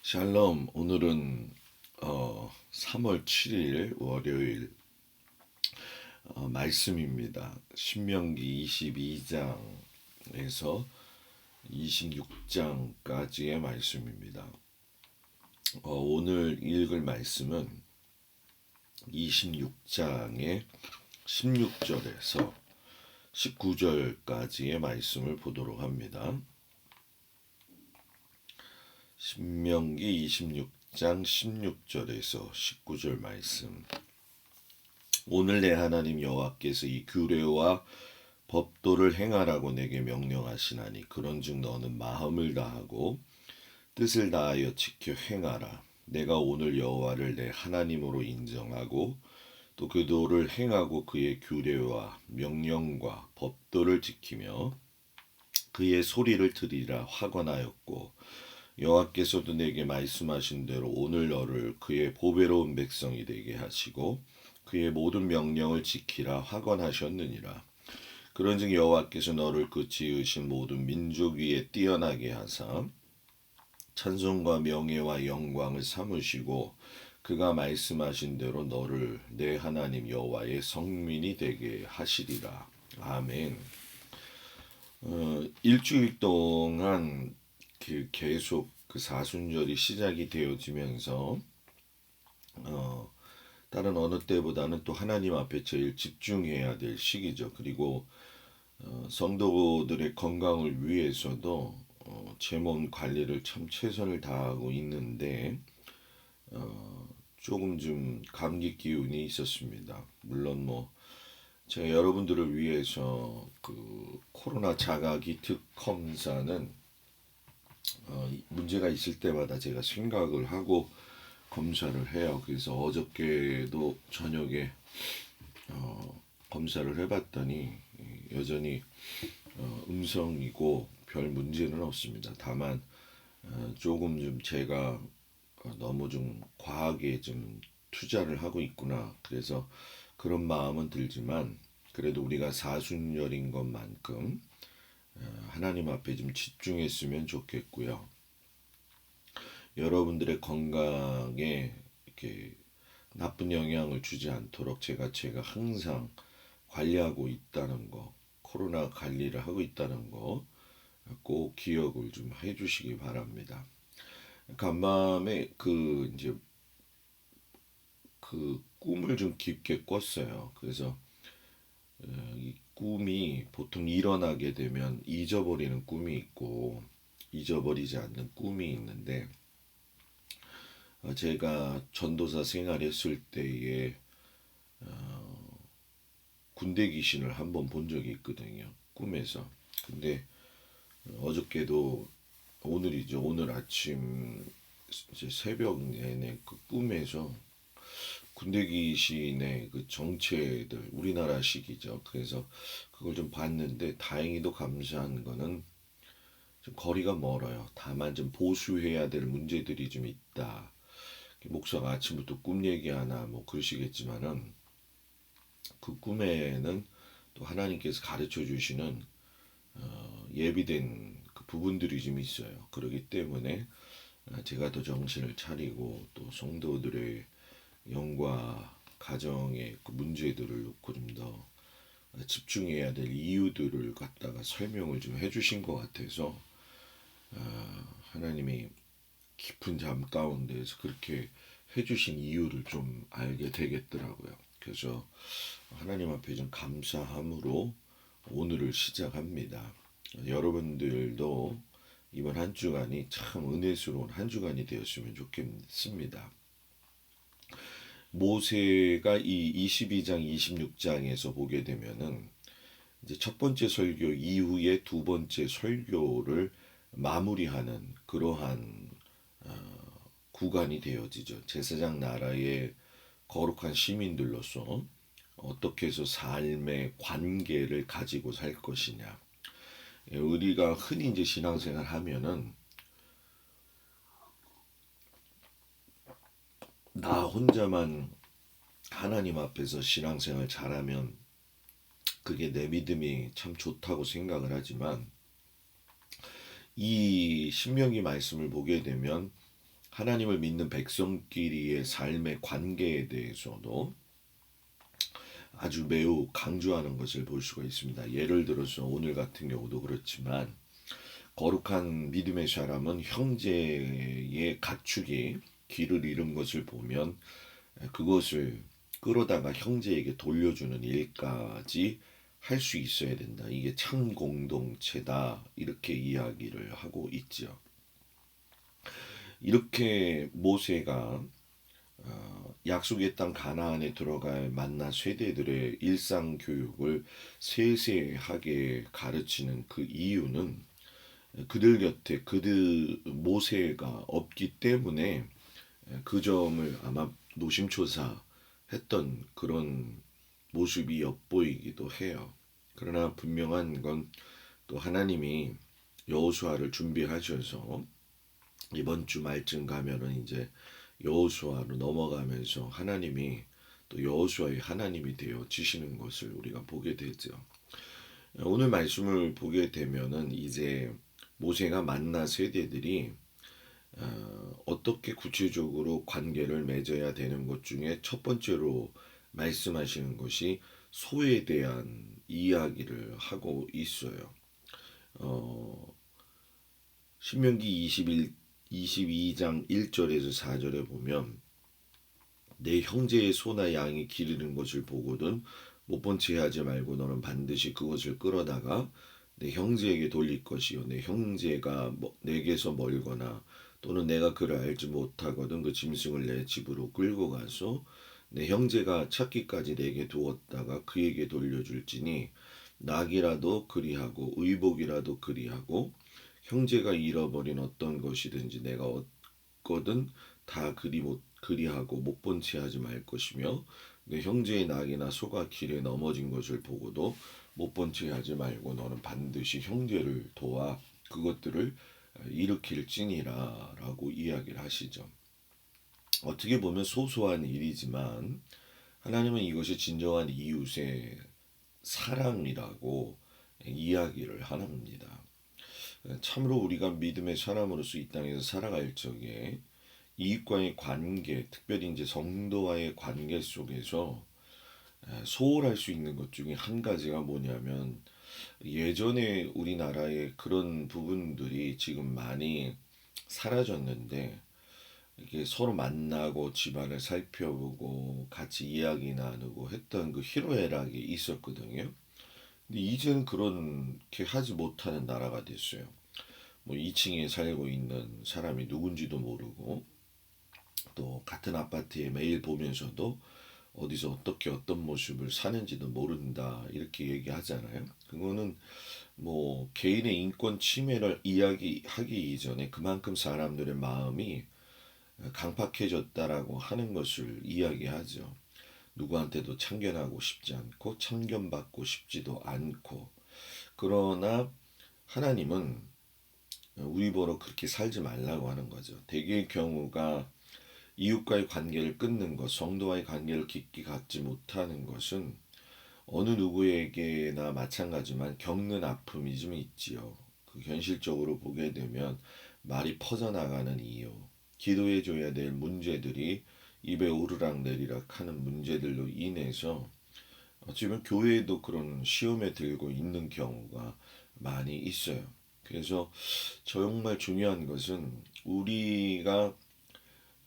샬롬. 오늘은 3월 7일 월요일 말씀입니다. 신명기 22장에서 26장까지의 말씀입니다. 오늘 읽을 말씀은 26장의 16절에서 19절까지의 말씀을 보도록 합니다. 신명기 26장 16절에서 19절 말씀. 오늘 내 하나님 여호와께서 이 규례와 법도를 행하라고 내게 명령하시나니 그런즉 너는 마음을 다하고 뜻을 다하여 지켜 행하라. 내가 오늘 여호와를 내 하나님으로 인정하고 또 그 도를 행하고 그의 규례와 명령과 법도를 지키며 그의 소리를 들으라 하관하였고 여호와께서도 내게 말씀하신 대로 오늘 너를 그의 보배로운 백성이 되게 하시고 그의 모든 명령을 지키라 하관하셨느니라. 그런즉 여호와께서 너를 그 지으신 모든 민족 위에 뛰어나게 하사 찬송과 명예와 영광을 삼으시고 그가 말씀하신 대로 너를 내 하나님 여호와의 성민이 되게 하시리라. 아멘. 일주일 동안 계속 그 사순절이 시작이 되어지면서 다른 어느 때보다는 또 하나님 앞에 제일 집중해야 될 시기죠. 그리고 성도들의 건강을 위해서도 제 몸 관리를 참 최선을 다하고 있는데 조금 좀 감기 기운이 있었습니다. 물론 제가 여러분들을 위해서 그 코로나 자가기 특검사는 문제가 있을 때마다 제가 생각을 하고 검사를 해요. 그래서 어저께도 저녁에 검사를 해봤더니 여전히 음성이고 별 문제는 없습니다. 다만 조금 좀 제가 너무 좀 과하게 좀 투자를 하고 있구나. 그래서 그런 마음은 들지만 그래도 우리가 사순절인 것만큼 하나님 앞에 좀 집중했으면 좋겠고요. 여러분들의 건강에 이렇게 나쁜 영향을 주지 않도록 제가 항상 관리하고 있다는 거, 코로나 관리를 하고 있다는 거 꼭 기억을 좀 해주시기 바랍니다. 간밤에 이제 그 꿈을 좀 깊게 꿨어요. 그래서 이 꿈이 보통 일어나게 되면 잊어버리는 꿈이 있고 잊어버리지 않는 꿈이 있는데 제가 전도사 생활했을 때에 군대 귀신을 한번 본 적이 있거든요. 꿈에서. 근데 어저께도 오늘이죠. 오늘 아침 이제 새벽 내내 그 꿈에서 군대 귀신의 그 정체들 우리나라식이죠. 그래서 그걸 좀 봤는데 다행히도 감사한 거는 좀 거리가 멀어요. 다만 좀 보수해야 될 문제들이 좀 있다. 목사가 아침부터 꿈 얘기하나 그러시겠지만은 그 꿈에는 또 하나님께서 가르쳐 주시는 예비된 그 부분들이 좀 있어요. 그렇기 때문에 제가 더 정신을 차리고 또 성도들의 영과 가정의 그 문제들을 놓고 좀 더 집중해야 될 이유들을 갖다가 설명을 좀 해주신 것 같아서 하나님이 깊은 잠 가운데에서 그렇게 해주신 이유를 좀 알게 되겠더라고요. 그래서 하나님 앞에 좀 감사함으로 오늘을 시작합니다. 여러분들도 이번 한 주간이 참 은혜스러운 한 주간이 되었으면 좋겠습니다. 모세가 이 22장, 26장에서 보게 되면은 이제 첫 번째 설교 이후에 두 번째 설교를 마무리하는 그러한 구간이 되어지죠. 제사장 나라의 거룩한 시민들로서 어떻게 해서 삶의 관계를 가지고 살 것이냐. 우리가 흔히 이제 신앙생활 하면은 나 혼자만 하나님 앞에서 신앙생활 잘하면 그게 내 믿음이 참 좋다고 생각을 하지만 이 신명기 말씀을 보게 되면 하나님을 믿는 백성끼리의 삶의 관계에 대해서도 아주 매우 강조하는 것을 볼 수가 있습니다. 예를 들어서 오늘 같은 경우도 그렇지만 거룩한 믿음의 사람은 형제의 가축이 길을 잃은 것을 보면 그것을 끌어다가 형제에게 돌려주는 일까지 할 수 있어야 된다. 이게 참 공동체다. 이렇게 이야기를 하고 있죠. 이렇게 모세가 약속의 땅 가나안에 들어갈 만나 세대들의 일상 교육을 세세하게 가르치는 그 이유는 그들 곁에 그들 모세가 없기 때문에 그 점을 아마 노심초사했던 그런 모습이 엿보이기도 해요. 그러나 분명한 건 또 하나님이 여호수아를 준비하셔서 이번 주 말쯤 가면은 이제 여호수아로 넘어가면서 하나님이 또 여호수아의 하나님이 되어 지시는 것을 우리가 보게 되죠. 오늘 말씀을 보게 되면은 이제 모세가 만나 세대들이 어떻게 구체적으로 관계를 맺어야 되는 것 중에 첫 번째로 말씀하시는 것이 소에 대한 이야기를 하고 있어요. 신명기 22장 1절에서 4절에 보면 내 형제의 소나 양이 기르는 것을 보거든 못 본 채 하지 말고 너는 반드시 그것을 끌어다가 내 형제에게 돌릴 것이요 내 형제가 내게서 멀거나 또는 내가 그를 알지 못하거든 그 짐승을 내 집으로 끌고 가서 내 형제가 찾기까지 내게 두었다가 그에게 돌려줄지니 낙이라도 그리하고 의복이라도 그리하고 형제가 잃어버린 어떤 것이든지 내가 얻거든 다 그리하고 못 본 채 하지 말 것이며 내 형제의 낙이나 소가 길에 넘어진 것을 보고도 못 본 채 하지 말고 너는 반드시 형제를 도와 그것들을 일으킬지니라 라고 이야기를 하시죠. 어떻게 보면 소소한 일이지만 하나님은 이것이 진정한 이웃의 사랑이라고 이야기를 합니다. 참으로 우리가 믿음의 사람으로서 이 땅에서 살아갈 적에 이익과의 관계, 특별히 이제 성도와의 관계 속에서 소홀할 수 있는 것 중에 한 가지가 뭐냐면 예전에 우리나라의 그런 부분들이 지금 많이 사라졌는데 이게 서로 만나고 집안을 살펴보고 같이 이야기 나누고 했던 그 희로애락이 있었거든요. 근데 이제는 그렇게 하지 못하는 나라가 됐어요. 뭐 2층에 살고 있는 사람이 누군지도 모르고 또 같은 아파트에 매일 보면서도 어디서 어떻게 어떤 모습을 사는지도 모른다 이렇게 얘기하잖아요. 그거는 뭐 개인의 인권 침해를 이야기하기 이전에 그만큼 사람들의 마음이 강팍해졌다라고 하는 것을 이야기하죠. 누구한테도 참견하고 싶지 않고 참견받고 싶지도 않고 그러나 하나님은 우리 보러 그렇게 살지 말라고 하는 거죠. 대개의 경우가 이웃과의 관계를 끊는 것, 성도와의 관계를 깊게 갖지 못하는 것은 어느 누구에게나 마찬가지만 겪는 아픔이 좀 있지요. 그 현실적으로 보게 되면 말이 퍼져나가는 이유, 기도해줘야 될 문제들이 입에 오르락내리락 하는 문제들로 인해서 어찌보면 교회에도 그런 시험에 들고 있는 경우가 많이 있어요. 그래서 정말 중요한 것은 우리가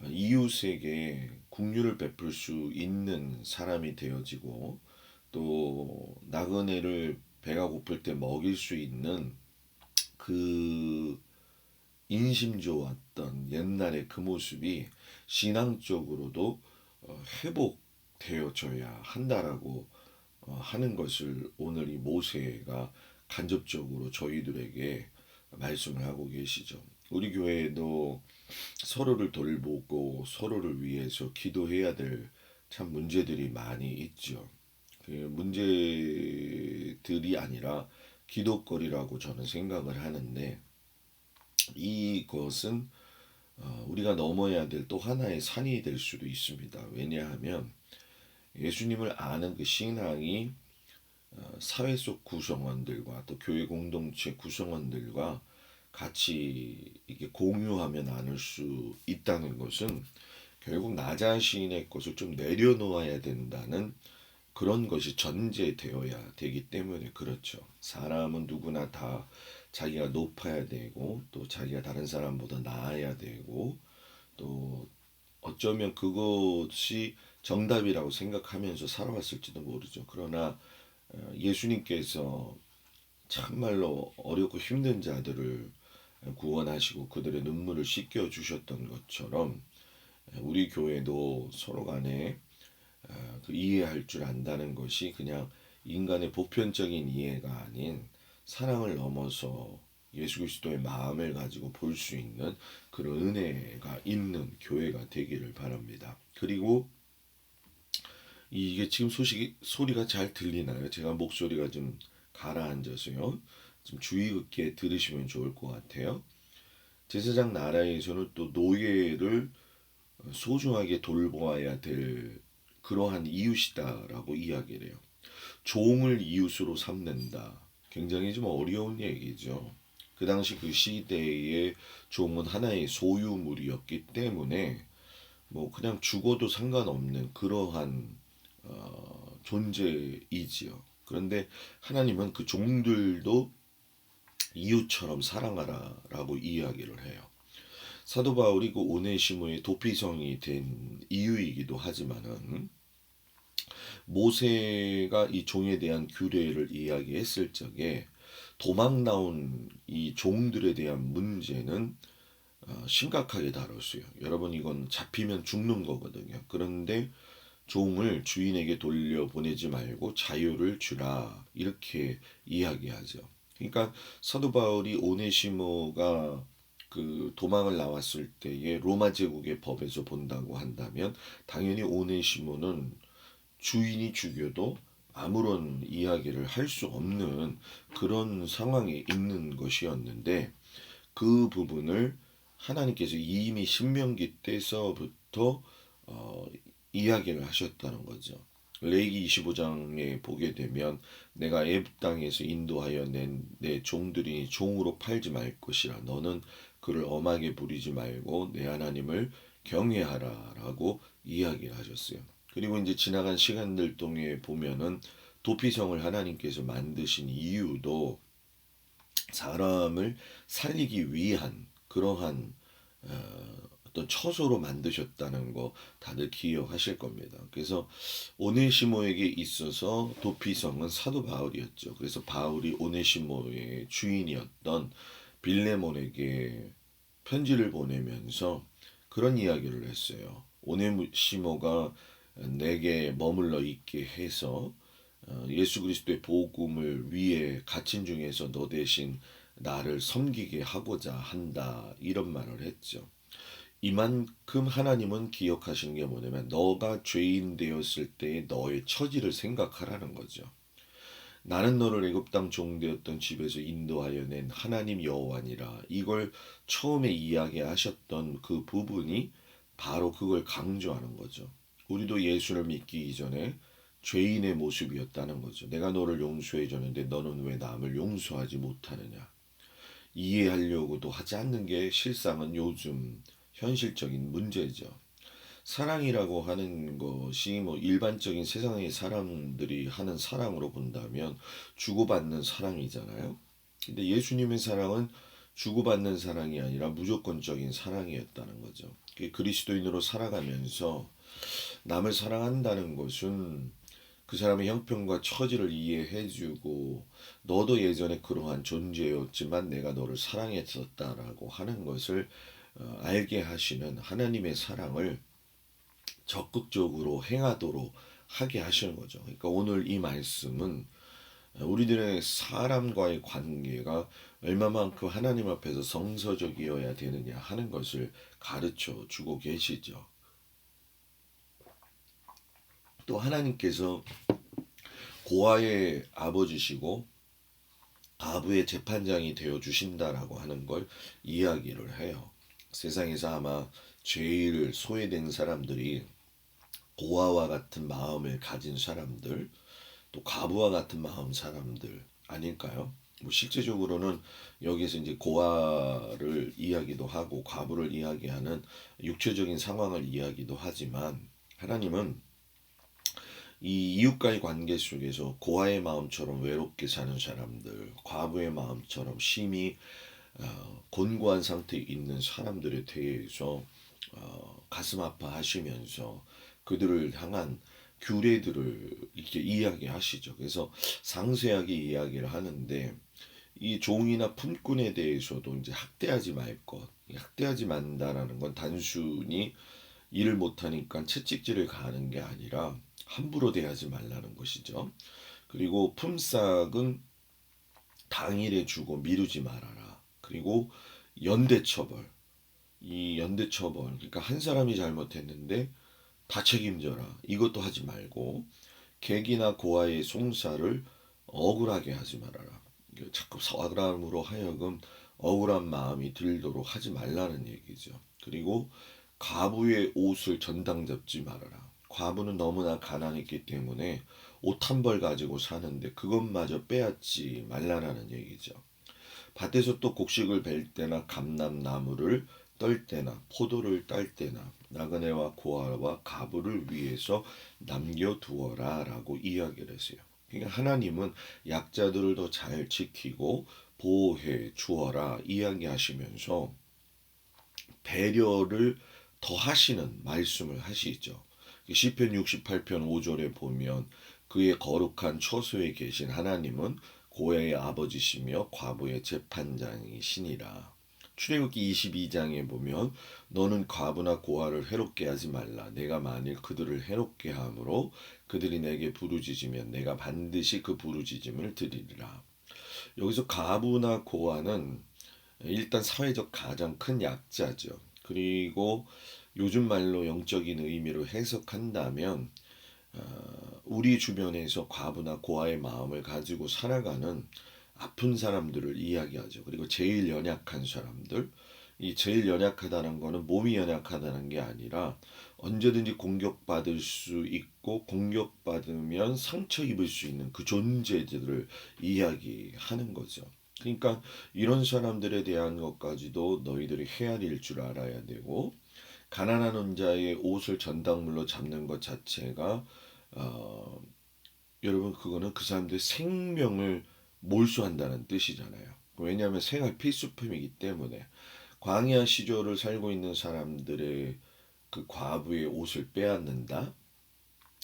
이웃에게 긍휼을 베풀 수 있는 사람이 되어지고 또 나그네를 배가 고플 때 먹일 수 있는 그 인심 좋았던 옛날의 그 모습이 신앙적으로도 회복되어져야 한다라고 하는 것을 오늘 이 모세가 간접적으로 저희들에게 말씀을 하고 계시죠. 우리 교회에도 서로를 돌보고 서로를 위해서 기도해야 될 참 문제들이 많이 있죠. 그 문제들이 아니라 기도거리라고 저는 생각을 하는데 이것은 우리가 넘어야 될 또 하나의 산이 될 수도 있습니다. 왜냐하면 예수님을 아는 그 신앙이 사회 속 구성원들과 또 교회 공동체 구성원들과 같이 이게 공유하며 나눌 수 있다는 것은 결국 나 자신의 것을 좀 내려놓아야 된다는 그런 것이 전제되어야 되기 때문에 그렇죠. 사람은 누구나 다 자기가 높아야 되고 또 자기가 다른 사람보다 나아야 되고 또 어쩌면 그것이 정답이라고 생각하면서 살아왔을지도 모르죠. 그러나 예수님께서 참말로 어렵고 힘든 자들을 구원하시고 그들의 눈물을 씻겨 주셨던 것처럼 우리 교회도 서로 간에 그 이해할 줄 안다는 것이 그냥 인간의 보편적인 이해가 아닌 사랑을 넘어서 예수 그리스도의 마음을 가지고 볼 수 있는 그런 은혜가 있는 교회가 되기를 바랍니다. 그리고 이게 지금 소리가 잘 들리나요? 제가 목소리가 좀 가라앉아서요. 좀 주의 깊게 들으시면 좋을 것 같아요. 제사장 나라에서는 또 노예를 소중하게 돌보아야 될 그러한 이웃이다라고 이야기를 해요. 종을 이웃으로 삼는다. 굉장히 좀 어려운 얘기죠. 그 당시 그 시대의 종은 하나의 소유물이었기 때문에 뭐 그냥 죽어도 상관없는 그러한 존재이지요. 그런데 하나님은 그 종들도 이웃처럼 사랑하라라고 이야기를 해요. 사도 바울이 그 오네시모의 도피성이 된 이유이기도 하지만은 모세가 이 종에 대한 규례를 이야기했을 적에 도망 나온 이 종들에 대한 문제는 심각하게 다뤘어요. 여러분 이건 잡히면 죽는 거거든요. 그런데 종을 주인에게 돌려보내지 말고 자유를 주라 이렇게 이야기하죠. 그러니까 사도 바울이 오네시모가 그 도망을 나왔을 때에 로마 제국의 법에서 본다고 한다면 당연히 오네시모는 주인이 죽여도 아무런 이야기를 할 수 없는 그런 상황에 있는 것이었는데 그 부분을 하나님께서 이미 신명기 때서부터 이야기를 하셨다는 거죠. 레위기 25장에 보게 되면 내가 애굽 땅에서 인도하여 낸 내 종들이 종으로 팔지 말 것이라 너는 그를 엄하게 부리지 말고 내 하나님을 경외하라라고 이야기를 하셨어요. 그리고 이제 지나간 시간들 동안에 보면은 도피성을 하나님께서 만드신 이유도 사람을 살리기 위한 그러한 어떤 처소로 만드셨다는 거 다들 기억하실 겁니다. 그래서 오네시모에게 있어서 도피성은 사도 바울이었죠. 그래서 바울이 오네시모의 주인이었던 빌레몬에게 편지를 보내면서 그런 이야기를 했어요. 오네시모가 내게 머물러 있게 해서 예수 그리스도의 복음을 위해 갇힌 중에서 너 대신 나를 섬기게 하고자 한다 이런 말을 했죠. 이만큼 하나님은 기억하시는 게 뭐냐면 너가 죄인 되었을 때의 너의 처지를 생각하라는 거죠. 나는 너를 애굽 땅 종되었던 집에서 인도하여 낸 하나님 여호와니라. 이걸 처음에 이야기하셨던 그 부분이 바로 그걸 강조하는 거죠. 우리도 예수를 믿기 이전에 죄인의 모습이었다는 거죠. 내가 너를 용서해 줬는데 너는 왜 남을 용서하지 못하느냐. 이해하려고도 하지 않는 게 실상은 요즘 현실적인 문제죠. 사랑이라고 하는 것이 뭐 일반적인 세상의 사람들이 하는 사랑으로 본다면 주고받는 사랑이잖아요. 근데 예수님의 사랑은 주고받는 사랑이 아니라 무조건적인 사랑이었다는 거죠. 그리스도인으로 살아가면서 남을 사랑한다는 것은 그 사람의 형편과 처지를 이해해주고 너도 예전에 그러한 존재였지만 내가 너를 사랑했었다라고 하는 것을 알게 하시는 하나님의 사랑을 적극적으로 행하도록 하게 하시는 거죠. 그러니까 오늘 이 말씀은 우리들의 사람과의 관계가 얼마만큼 하나님 앞에서 성서적이어야 되느냐 하는 것을 가르쳐 주고 계시죠. 또 하나님께서 고아의 아버지시고 아부의 재판장이 되어 주신다라고 하는 걸 이야기를 해요. 세상에서 아마 제일 소외된 사람들이 고아와 같은 마음을 가진 사람들, 또 과부와 같은 마음 사람들 아닐까요? 뭐 실제적으로는 여기서 이제 고아를 이야기도 하고 과부를 이야기하는 육체적인 상황을 이야기도 하지만 하나님은 이 이웃과의 관계 속에서 고아의 마음처럼 외롭게 사는 사람들, 과부의 마음처럼 심히 곤고한 상태에 있는 사람들에 대해서 가슴 아파하시면서 그들을 향한 규례들을 이렇게 이야기하시죠. 그래서 상세하게 이야기를 하는데 이 종이나 품꾼에 대해서도 이제 학대하지 말 것, 학대하지 말다라는 건 단순히 일을 못하니까 채찍질을 가하는 게 아니라 함부로 대하지 말라는 것이죠. 그리고 품삯은 당일에 주고 미루지 말아라. 그리고 연대처벌, 이 연대처벌, 그러니까 한 사람이 잘못했는데 다 책임져라. 이것도 하지 말고 객이나 고아의 송사를 억울하게 하지 말아라. 자꾸 사람으로 하여금 억울한 마음이 들도록 하지 말라는 얘기죠. 그리고 과부의 옷을 전당 잡지 말아라. 과부는 너무나 가난했기 때문에 옷 한 벌 가지고 사는데 그것마저 빼앗지 말라라는 얘기죠. 밭에서 또 곡식을 벨 때나 감람나무를 떨 때나 포도를 딸 때나 나그네와 고아와 가부를 위해서 남겨두어라라고 이야기를 했어요. 그러니까 하나님은 약자들을 더 잘 지키고 보호해 주어라 이야기하시면서 배려를 더 하시는 말씀을 하시죠. 시편 68편 5절에 보면 그의 거룩한 처소에 계신 하나님은 고아의 아버지시며 과부의 재판장이시니라. 출애굽기 22장에 보면 너는 과부나 고아를 해롭게 하지 말라. 내가 만일 그들을 해롭게 함으로 그들이 내게 부르짖으면 내가 반드시 그 부르짖음을 들으리라. 여기서 과부나 고아는 일단 사회적 가장 큰 약자죠. 그리고 요즘 말로 영적인 의미로 해석한다면 우리 주변에서 과부나 고아의 마음을 가지고 살아가는 아픈 사람들을 이야기하죠. 그리고 제일 연약한 사람들, 이 제일 연약하다는 거는 몸이 연약하다는 게 아니라 언제든지 공격받을 수 있고 공격받으면 상처 입을 수 있는 그 존재들을 이야기하는 거죠. 그러니까 이런 사람들에 대한 것까지도 너희들이 헤아릴 줄 알아야 되고 가난한 자의 옷을 전당물로 잡는 것 자체가 어, 여러분 그거는 그 사람들의 생명을 몰수한다는 뜻이잖아요. 왜냐하면 생활 필수품이기 때문에 광야 시절을 살고 있는 사람들의 그 과부의 옷을 빼앗는다.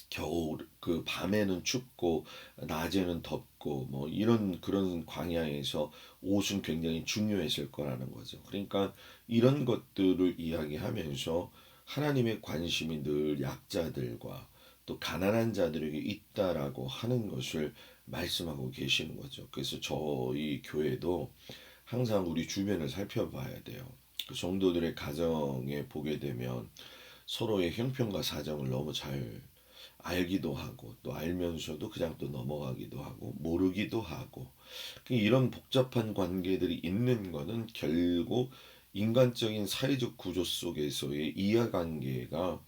겨울 그 밤에는 춥고 낮에는 덥고 뭐 이런 그런 광야에서 옷은 굉장히 중요했을 거라는 거죠. 그러니까 이런 것들을 이야기하면서 하나님의 관심이 늘 약자들과 또 가난한 자들에게 있다라고 하는 것을 말씀하고 계시는 거죠. 그래서 저희 교회도 항상 우리 주변을 살펴봐야 돼요. 그 성도들의 가정에 보게 되면 서로의 형편과 사정을 너무 잘 알기도 하고 또 알면서도 그냥 또 넘어가기도 하고 모르기도 하고 이런 복잡한 관계들이 있는 거는 결국 인간적인 사회적 구조 속에서의 이해관계가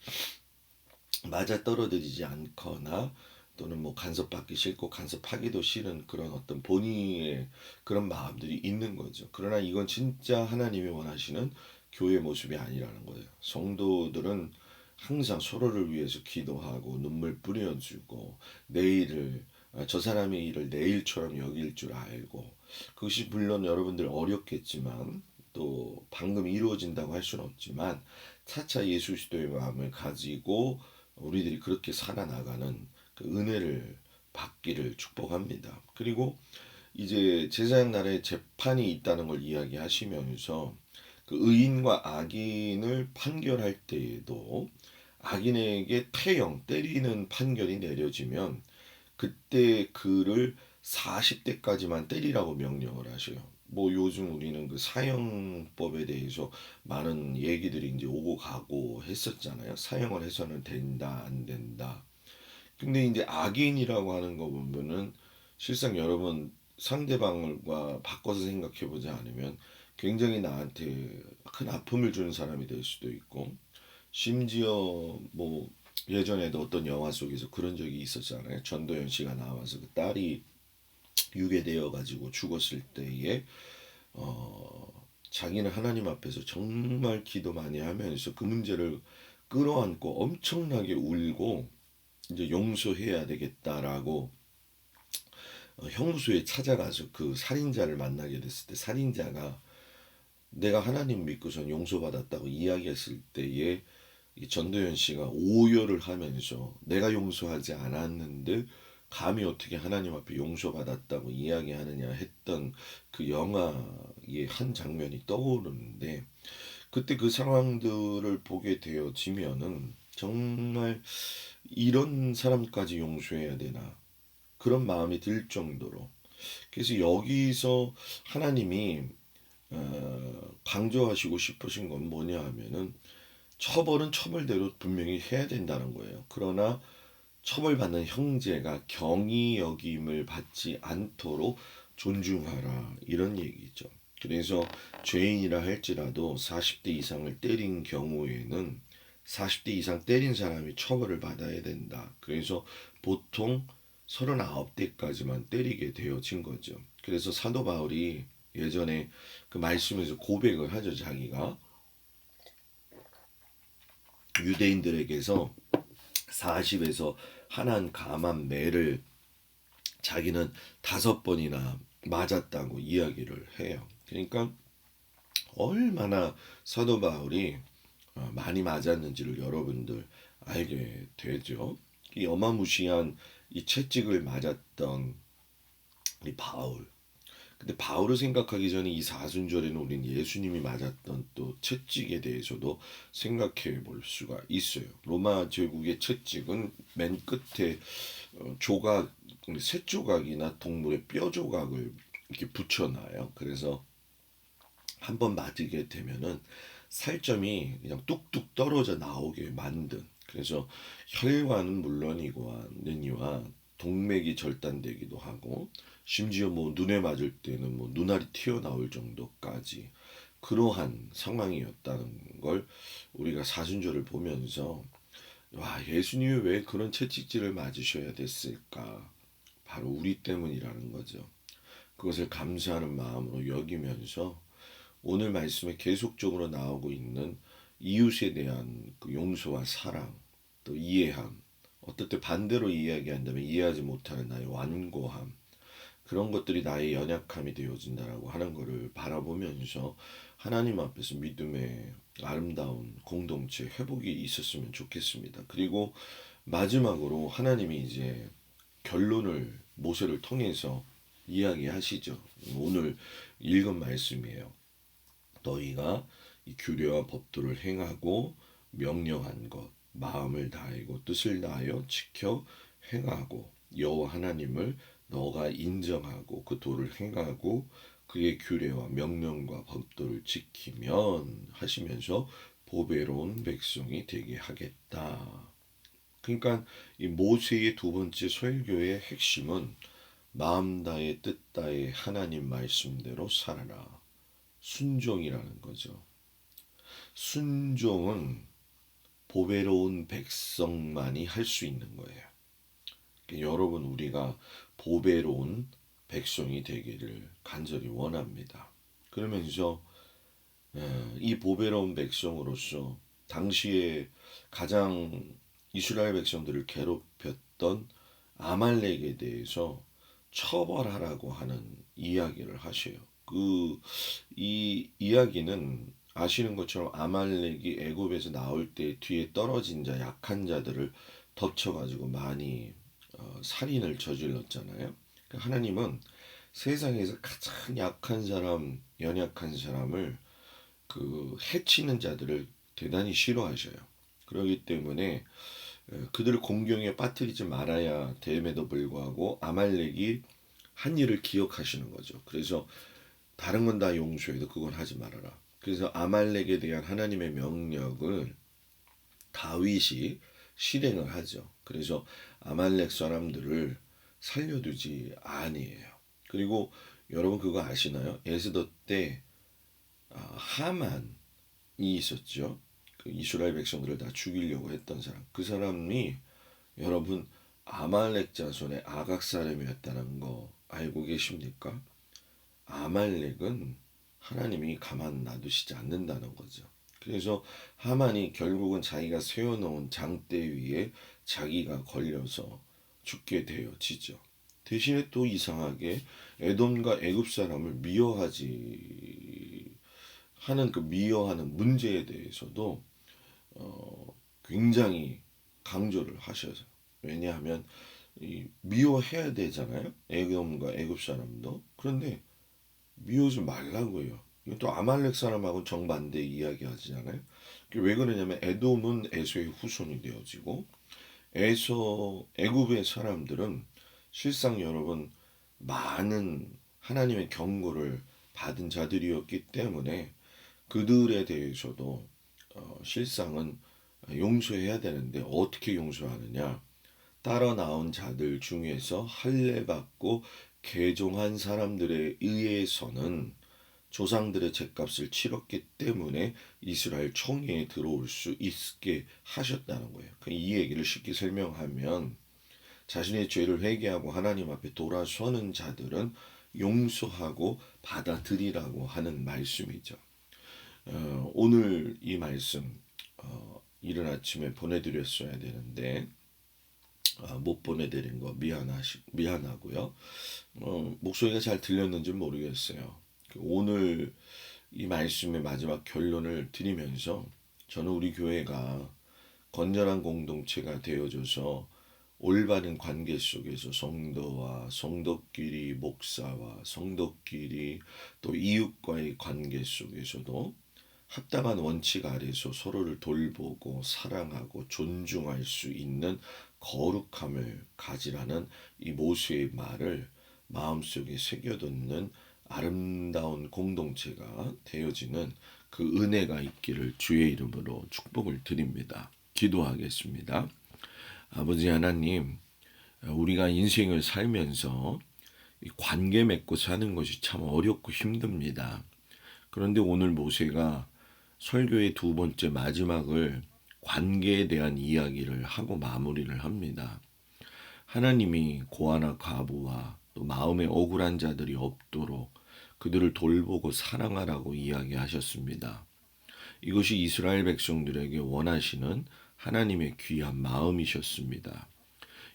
맞아떨어지지 않거나 또는 뭐 간섭받기 싫고 간섭하기도 싫은 그런 어떤 본인의 그런 마음들이 있는 거죠. 그러나 이건 진짜 하나님이 원하시는 교회 모습이 아니라는 거예요. 성도들은 항상 서로를 위해서 기도하고 눈물 뿌려주고 내일을 저 사람의 일을 내일처럼 여길 줄 알고 그것이 물론 여러분들 어렵겠지만 또 방금 이루어진다고 할 수는 없지만 차차 예수 그리스도의 마음을 가지고 우리들이 그렇게 살아나가는 그 은혜를 받기를 축복합니다. 그리고 이제 제사장 나라에 재판이 있다는 걸 이야기하시면서 그 의인과 악인을 판결할 때에도 악인에게 태형 때리는 판결이 내려지면 그때 그를 40대까지만 때리라고 명령을 하셔요. 뭐 요즘 우리는 그 사형법에 대해서 많은 얘기들이 이제 오고 가고 했었잖아요. 사형을 해서는 된다, 안 된다. 근데 이제 악인이라고 하는 거 보면은 실상 여러분 상대방과 바꿔서 생각해 보지 않으면 굉장히 나한테 큰 아픔을 주는 사람이 될 수도 있고 심지어 뭐 예전에도 어떤 영화 속에서 그런 적이 있었잖아요. 전도연 씨가 나와서 그 딸이 유괴되어 가지고 죽었을 때에 자기는 하나님 앞에서 정말 기도 많이 하면서 그 문제를 끌어안고 엄청나게 울고 이제 용서해야 되겠다라고 형무소에 찾아가서 그 살인자를 만나게 됐을 때 살인자가 내가 하나님 믿고선 용서받았다고 이야기했을 때에 이 전도연 씨가 오열을 하면서 내가 용서하지 않았는데 감히 어떻게 하나님 앞에 용서받았다고 이야기하느냐 했던 그 영화의 한 장면이 떠오르는데 그때 그 상황들을 보게 되어지면은 정말 이런 사람까지 용서해야 되나 그런 마음이 들 정도로 그래서 여기서 하나님이 강조하시고 싶으신 건 뭐냐 하면은 처벌은 처벌대로 분명히 해야 된다는 거예요. 그러나 처벌받는 형제가 경이 여김을 받지 않도록 존중하라 이런 얘기죠. 그래서 죄인이라 할지라도 40대 이상을 때린 경우에는 40대 이상 때린 사람이 처벌을 받아야 된다. 그래서 보통 39대까지만 때리게 되어진 거죠. 그래서 사도 바울이 예전에 그 말씀에서 고백을 하죠. 자기가 유대인들에게서 40에서 한한 감한 매를 자기는 5번이나 맞았다고 이야기를 해요. 그러니까 얼마나 사도 바울이 많이 맞았는지를 여러분들 알게 되죠. 이 어마무시한 이 채찍을 맞았던 이 바울. 근데 바울을 생각하기 전에 이 사순절에는 우린 예수님이 맞았던 또 채찍에 대해서도 생각해 볼 수가 있어요. 로마 제국의 채찍은 맨 끝에 조각, 새 조각이나 동물의 뼈 조각을 이렇게 붙여놔요. 그래서 한번 맞게 되면은 살점이 그냥 뚝뚝 떨어져 나오게 만든. 그래서 혈관은 물론이거니와 동맥이 절단되기도 하고 심지어 뭐 눈에 맞을 때는 뭐 눈알이 튀어나올 정도까지 그러한 상황이었다는 걸 우리가 사순절을 보면서 와 예수님이 왜 그런 채찍질을 맞으셔야 됐을까? 바로 우리 때문이라는 거죠. 그것을 감사하는 마음으로 여기면서 오늘 말씀에 계속적으로 나오고 있는 이웃에 대한 그 용서와 사랑, 또 이해함, 어떨 때 반대로 이야기한다면 이해하지 못하는 나의 완고함, 그런 것들이 나의 연약함이 되어진다라고 하는 것을 바라보면서 하나님 앞에서 믿음의 아름다운 공동체 회복이 있었으면 좋겠습니다. 그리고 마지막으로 하나님이 이제 결론을 모세를 통해서 이야기하시죠. 오늘 읽은 말씀이에요. 너희가 이 규례와 법도를 행하고 명령한 것 마음을 다하고 뜻을 다하여 지켜 행하고 여호와 하나님을 너가 인정하고 그 도를 행하고 그의 규례와 명령과 법도를 지키면 하시면서 보배로운 백성이 되게 하겠다. 그러니까 이 모세의 두 번째 설교의 핵심은 마음 다해 뜻 다해 하나님 말씀대로 살아라. 순종이라는 거죠. 순종은 보배로운 백성만이 할 수 있는 거예요. 그러니까 여러분 우리가 보배로운 백성이 되기를 간절히 원합니다. 그러면서 이 보배로운 백성으로서 당시에 가장 이스라엘 백성들을 괴롭혔던 아말렉에 대해서 처벌하라고 하는 이야기를 하셔요. 이 이야기는 아시는 것처럼 아말렉이 애굽에서 나올 때 뒤에 떨어진 자, 약한 자들을 덮쳐가지고 많이 살인을 저질렀잖아요. 그러니까 하나님은 세상에서 가장 약한 사람, 연약한 사람을 그 해치는 자들을 대단히 싫어하셔요. 그렇기 때문에 그들을 공경에 빠뜨리지 말아야 됨에도 불구하고 아말렉이 한 일을 기억하시는 거죠. 그래서 다른 건 다 용서해도 그건 하지 말아라. 그래서 아말렉에 대한 하나님의 명령을 다윗이 실행을 하죠. 그래서 아말렉 사람들을 살려두지 아니에요. 그리고 여러분 그거 아시나요? 에스더 때 하만이 있었죠. 그 이스라엘 백성들을 다 죽이려고 했던 사람. 그 사람이 여러분 아말렉 자손의 아각 사람이었다는 거 알고 계십니까? 아말렉은 하나님이 가만 놔두시지 않는다는 거죠. 그래서 하만이 결국은 자기가 세워놓은 장대 위에 자기가 걸려서 죽게 되어지죠. 대신에 또 이상하게 에돔과 애굽 사람을 미워하지 하는 그 미워하는 문제에 대해서도 굉장히 강조를 하셔서, 왜냐하면 미워해야 되잖아요. 에돔과 애굽 사람도. 그런데 미우지 말라고요. 이건 또 아말렉 사람하고 정반대 이야기 하잖아요. 왜 그러냐면 에돔은 에서의 후손이 되어지고 애굽의 사람들은 실상 여러분 많은 하나님의 경고를 받은 자들이었기 때문에 그들에 대해서도 실상은 용서해야 되는데, 어떻게 용서하느냐? 따라 나온 자들 중에서 할례 받고 개종한 사람들에 의해서는 조상들의 죗값을 치렀기 때문에 이스라엘 총회에 들어올 수 있게 하셨다는 거예요. 이 얘기를 쉽게 설명하면, 자신의 죄를 회개하고 하나님 앞에 돌아서는 자들은 용서하고 받아들이라고 하는 말씀이죠. 오늘 이 말씀 이른 아침에 보내드렸어야 되는데 못 보내드린 거 미안하고요. 목소리가 잘 들렸는지 모르겠어요. 오늘 이 말씀의 마지막 결론을 드리면서, 저는 우리 교회가 건전한 공동체가 되어줘서 올바른 관계 속에서 성도와 성도끼리, 목사와 성도끼리, 또 이웃과의 관계 속에서도 합당한 원칙 아래서 서로를 돌보고 사랑하고 존중할 수 있는 거룩함을 가지라는 이 모세의 말을 마음속에 새겨두는 아름다운 공동체가 되어지는 그 은혜가 있기를 주의 이름으로 축복을 드립니다. 기도하겠습니다. 아버지 하나님, 우리가 인생을 살면서 관계 맺고 사는 것이 참 어렵고 힘듭니다. 그런데 오늘 모세가 설교의 두 번째 마지막을 관계에 대한 이야기를 하고 마무리를 합니다. 하나님이 고아나 과부와 또 마음에 억울한 자들이 없도록 그들을 돌보고 사랑하라고 이야기하셨습니다. 이것이 이스라엘 백성들에게 원하시는 하나님의 귀한 마음이셨습니다.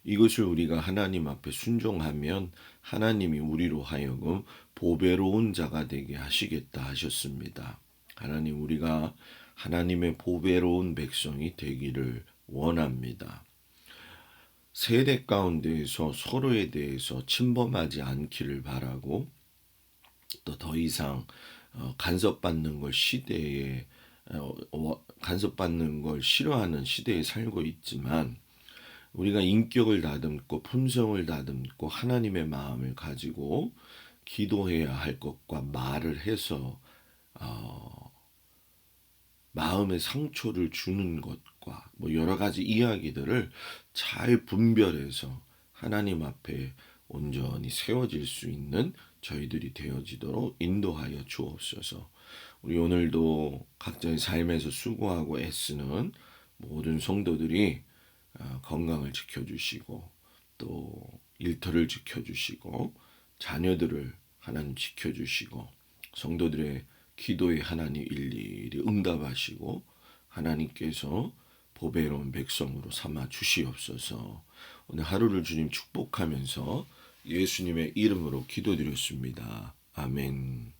이것을 우리가 하나님 앞에 순종하면 하나님이 우리로 하여금 보배로운 자가 되게 하시겠다 하셨습니다. 하나님, 우리가 하나님의 보배로운 백성이 되기를 원합니다. 세대 가운데에서 서로에 대해서 침범하지 않기를 바라고, 또 더 이상 간섭받는 걸 간섭받는 걸 싫어하는 시대에 살고 있지만, 우리가 인격을 다듬고 품성을 다듬고 하나님의 마음을 가지고 기도해야 할 것과 말을 해서 마음의 상처를 주는 것과 여러 가지 이야기들을 잘 분별해서 하나님 앞에 온전히 세워질 수 있는 저희들이 되어지도록 인도하여 주옵소서. 우리 오늘도 각자의 삶에서 수고하고 애쓰는 모든 성도들이 건강을 지켜주시고, 또 일터를 지켜주시고, 자녀들을 하나님 지켜주시고, 성도들의 기도에 하나님 일일이 응답하시고 하나님께서 보배로운 백성으로 삼아 주시옵소서. 오늘 하루를 주님 축복하면서 예수님의 이름으로 기도드렸습니다. 아멘.